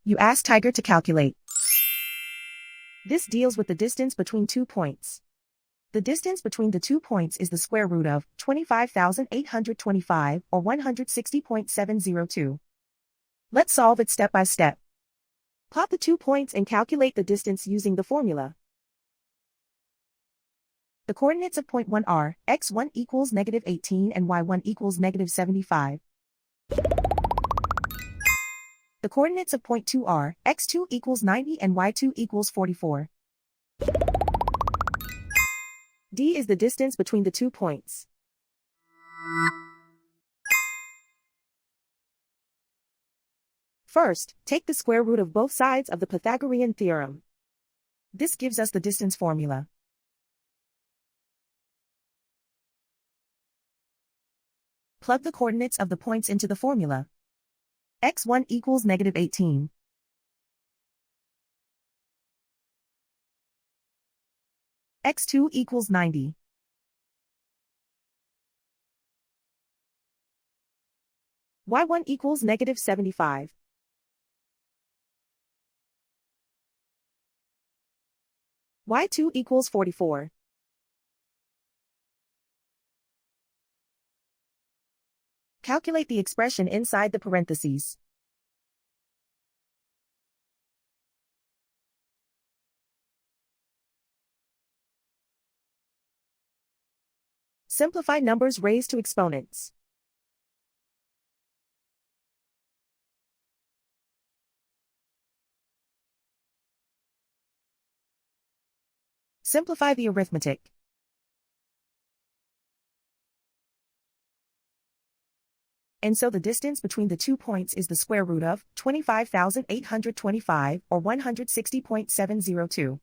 You ask Tiger to calculate. This deals with the distance between 2 points. The distance between the 2 points is the square root of 25,825 or 160.702. Let's solve it step by step. Plot the 2 points and calculate the distance using the formula. The coordinates of point 1 are x1 equals -18 and y1 equals -75. The coordinates of point 2 are x2 equals 90 and y2 equals 44. D is the distance between the 2 points. First, take the square root of both sides of the Pythagorean theorem. This gives us the distance formula. Plug the coordinates of the points into the formula. x1 equals -18. x2 equals 90. y1 equals -75. y2 equals 44. Calculate the expression inside the parentheses. Simplify numbers raised to exponents. Simplify the arithmetic. And so the distance between the 2 points is the square root of 25,825 or 160.702.